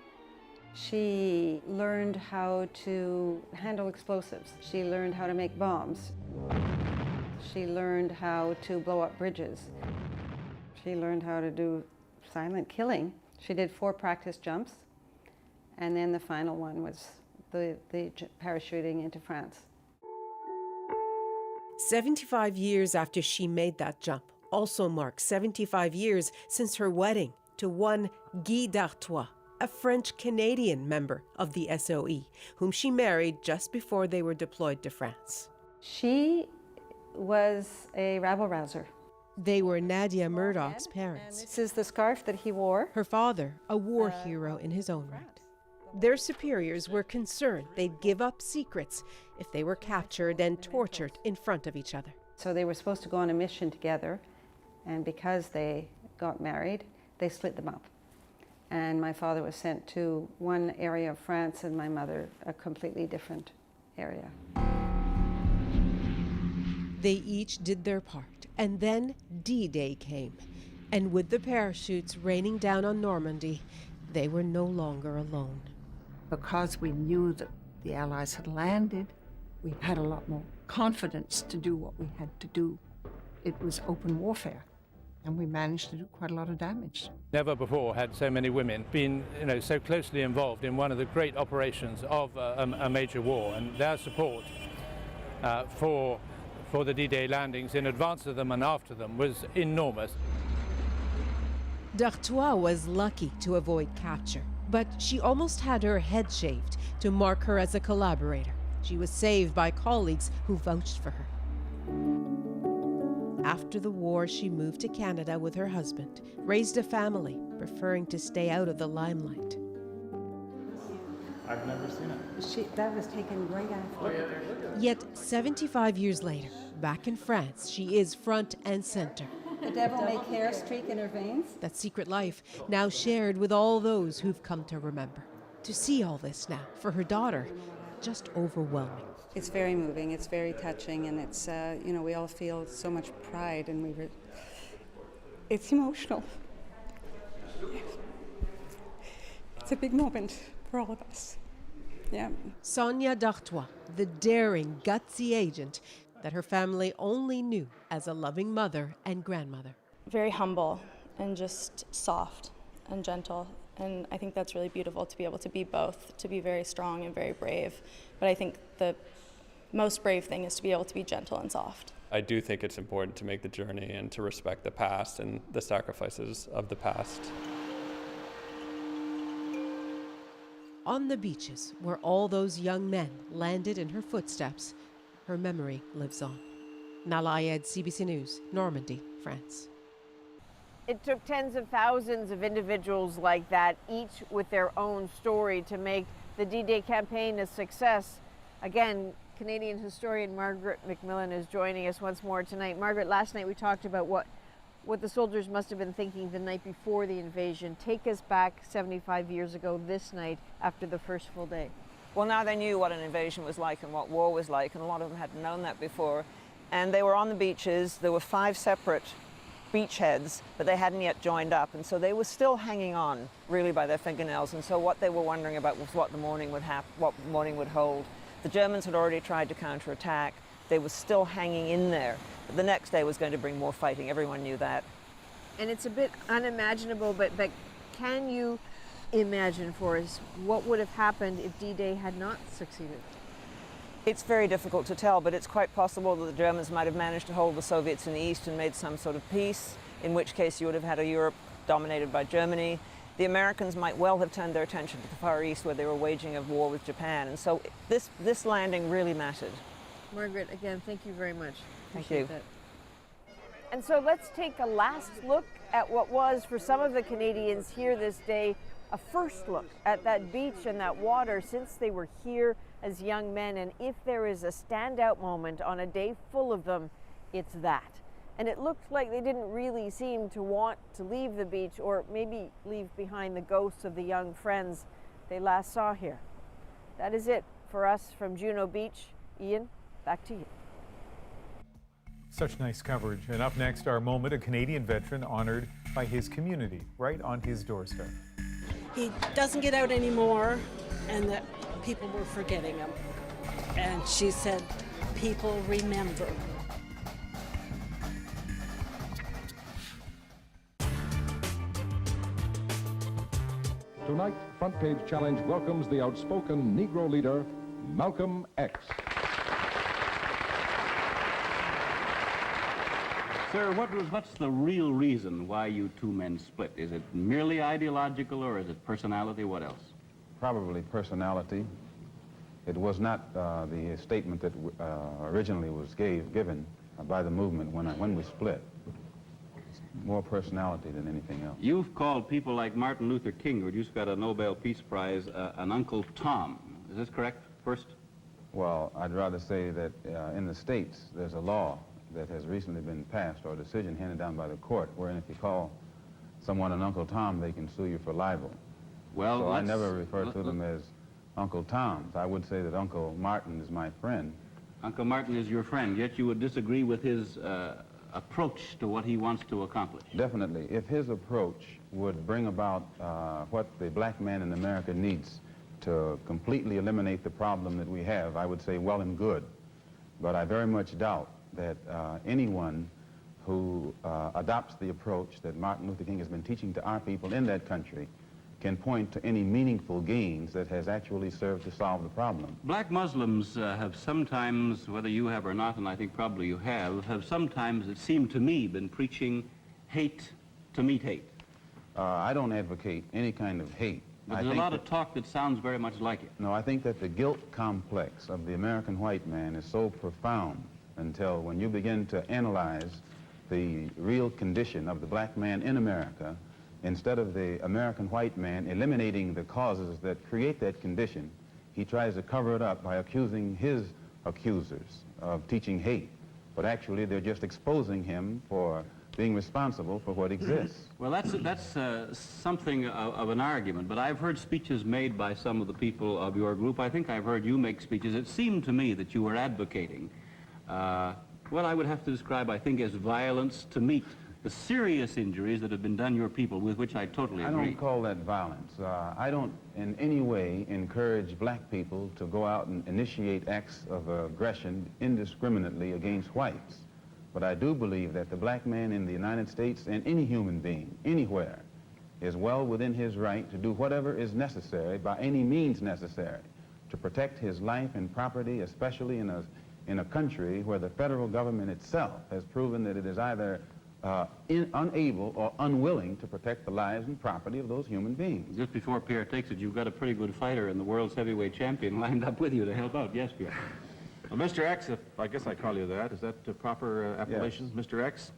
She learned how to handle explosives. She learned how to make bombs. She learned how to blow up bridges. She learned how to do silent killing. She did 4 practice jumps, and then the final one was the parachuting into France. 75 years after she made that jump also marks 75 years since her wedding to one Guy D'Artois, a French-Canadian member of the SOE, whom she married just before they were deployed to France. She was a rabble-rouser. They were Nadia Murdoch's parents. This is the scarf that he wore. Her father, a war hero in his own right. Their superiors were concerned they'd give up secrets if they were captured and tortured in front of each other. So they were supposed to go on a mission together, And because they got married, they split them up. And my father was sent to one area of France and my mother a completely different area. They each did their part, and then D-Day came. And with the parachutes raining down on Normandy, they were no longer alone. Because we knew that the Allies had landed, we had a lot more confidence to do what we had to do. It was open warfare, and we managed to do quite a lot of damage. Never before had so many women been, so closely involved in one of the great operations of a major war, and their support for the D-Day landings in advance of them and after them was enormous. D'Artois was lucky to avoid capture, but she almost had her head shaved to mark her as a collaborator. She was saved by colleagues who vouched for her. After the war, she moved to Canada with her husband, raised a family, preferring to stay out of the limelight. I've never seen it. That was taken right after. Yet 75 years later, back in France, she is front and center. The devil may hair streak in her veins. That secret life now shared with all those who've come to remember. To see all this now, for her daughter, just overwhelming. It's very moving, it's very touching, and it's, we all feel so much pride, and it's emotional. It's a big moment for all of us. Yeah. Sonia D'Artois, the daring, gutsy agent that her family only knew as a loving mother and grandmother. Very humble and just soft and gentle. And I think that's really beautiful to be able to be both, to be very strong and very brave. But I think the most brave thing is to be able to be gentle and soft. I do think it's important to make the journey and to respect the past and the sacrifices of the past. On the beaches where all those young men landed in her footsteps, her memory lives on. Nala Ayed, CBC News, Normandy, France. It took tens of thousands of individuals like that, each with their own story, to make the D-Day campaign a success. Again, Canadian historian Margaret McMillan is joining us once more tonight. Margaret, last night we talked about what the soldiers must have been thinking the night before the invasion. Take us back 75 years ago this night after the first full day. Well, now they knew what an invasion was like and what war was like, and a lot of them hadn't known that before. And they were on the beaches. There were 5 separate beachheads, but they hadn't yet joined up, and so they were still hanging on really by their fingernails. And so what they were wondering about was what the morning would hold. The Germans had already tried to counterattack. They were still hanging in there. But the next day was going to bring more fighting. Everyone knew that. And it's a bit unimaginable, but can you imagine for us what would have happened if D-Day had not succeeded? It's very difficult to tell, but it's quite possible that the Germans might have managed to hold the Soviets in the east and made some sort of peace, in which case you would have had a Europe dominated by Germany. The Americans might well have turned their attention to the Far East, where they were waging a war with Japan. And so this landing really mattered. Margaret, again, thank you very much. Thank you. That. And so let's take a last look at what was, for some of the Canadians here this day, a first look at that beach and that water since they were here as young men. And if there is a standout moment on a day full of them, it's that. And it looked like they didn't really seem to want to leave the beach, or maybe leave behind the ghosts of the young friends they last saw here. That is it for us from Juno Beach. Ian, back to you. Such nice coverage. And up next, our moment, a Canadian veteran honored by his community right on his doorstep. He doesn't get out anymore, and that people were forgetting him. And she said, people remember. Tonight, Front Page Challenge welcomes the outspoken Negro leader, Malcolm X. Sir, what's the real reason why you two men split? Is it merely ideological, or is it personality? What else? Probably personality. It was not the statement that originally was given by the movement when we split. More personality than anything else. You've called people like Martin Luther King, who just got a Nobel Peace Prize, an Uncle Tom. Is this correct, first? Well, I'd rather say that in the States, there's a law that has recently been passed, or a decision handed down by the court, wherein if you call someone an Uncle Tom, they can sue you for libel. Well, so I never refer to them as Uncle Toms. I would say that Uncle Martin is my friend. Uncle Martin is your friend, yet you would disagree with his approach to what he wants to accomplish. Definitely. If his approach would bring about what the black man in America needs to completely eliminate the problem that we have, I would say well and good. But I very much doubt that anyone who adopts the approach that Martin Luther King has been teaching to our people in that country can point to any meaningful gains that has actually served to solve the problem. Black Muslims have sometimes, whether you have or not, and I think probably you have sometimes, it seemed to me, been preaching hate to meet hate. I don't advocate any kind of hate. But there's a lot of talk that sounds very much like it. No, I think that the guilt complex of the American white man is so profound until when you begin to analyze the real condition of the black man in America, instead of the American white man eliminating the causes that create that condition, he tries to cover it up by accusing his accusers of teaching hate. But actually, they're just exposing him for being responsible for what exists. Well, that's something of an argument, but I've heard speeches made by some of the people of your group. I think I've heard you make speeches. It seemed to me that you were advocating what I would have to describe, I think, as violence to meet the serious injuries that have been done your people, with which I totally agree. I don't call that violence. I don't in any way encourage black people to go out and initiate acts of aggression indiscriminately against whites. But I do believe that the black man in the United States and any human being, anywhere, is well within his right to do whatever is necessary, by any means necessary, to protect his life and property, especially in a country where the federal government itself has proven that it is either unable or unwilling to protect the lives and property of those human beings. Just before Pierre takes it, you've got a pretty good fighter and the world's heavyweight champion lined up with you to help out. Yes, Pierre. Well, Mr. X, if I guess I call you that, is that the proper appellation, yes. Mr. X?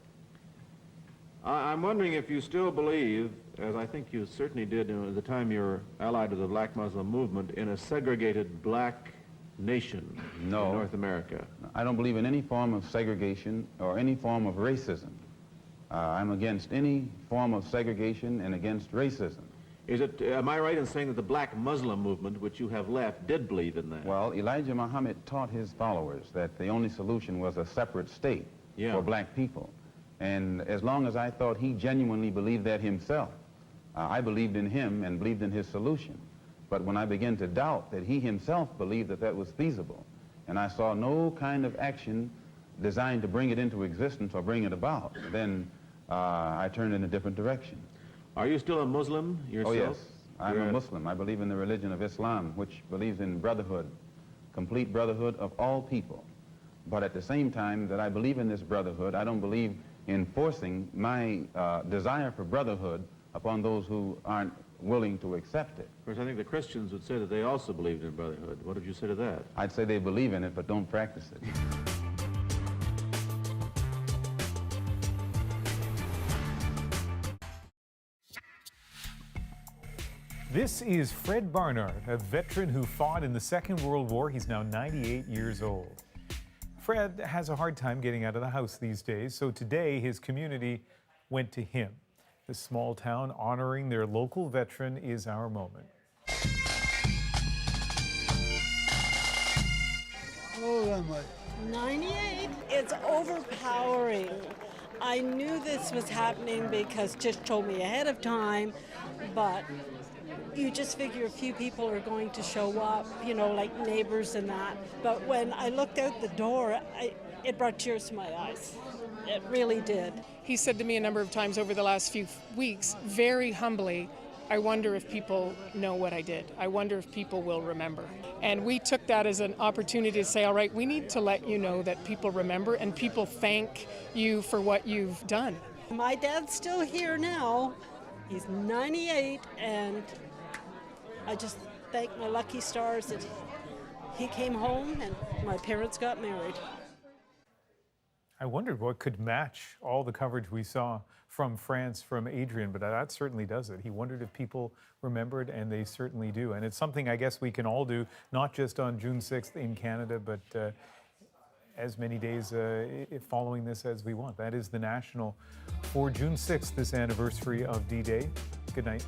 I'm wondering if you still believe, as I think you certainly did at the time you were allied to the black Muslim movement, in a segregated black nation in North America. I don't believe in any form of segregation or any form of racism. I'm against any form of segregation and against racism. Is it, am I right in saying that the black Muslim movement, which you have left, did believe in that? Well, Elijah Muhammad taught his followers that the only solution was a separate state for black people. And as long as I thought he genuinely believed that himself, I believed in him and believed in his solution. But when I began to doubt that he himself believed that that was feasible, and I saw no kind of action designed to bring it into existence or bring it about, then I turned in a different direction. Are you still a Muslim yourself? Oh, yes. I'm a Muslim. I believe in the religion of Islam, which believes in brotherhood, complete brotherhood of all people. But at the same time that I believe in this brotherhood, I don't believe in forcing my desire for brotherhood upon those who aren't willing to accept it. Of course, I think the Christians would say that they also believed in brotherhood. What would you say to that? I'd say they believe in it, but don't practice it. This is Fred Barnard, a veteran who fought in the Second World War. He's now 98 years old. Fred has a hard time getting out of the house these days, so today his community went to him. This small town honoring their local veteran is our moment. Oh, am I? 98. It's overpowering. I knew this was happening because Tish told me ahead of time, but you just figure a few people are going to show up, you know, like neighbors and that. But when I looked out the door, it brought tears to my eyes. It really did. He said to me a number of times over the last few weeks, very humbly, I wonder if people know what I did. I wonder if people will remember. And we took that as an opportunity to say, all right, we need to let you know that people remember and people thank you for what you've done. My dad's still here now. He's 98, and I just thank my lucky stars that he came home and my parents got married. I wondered what could match all the coverage we saw from France, from Adrian, but that certainly does it. He wondered if people remembered, and they certainly do. And it's something I guess we can all do, not just on June 6th in Canada, but as many days following this as we want. That is the national for June 6th, this anniversary of D-Day. Good night.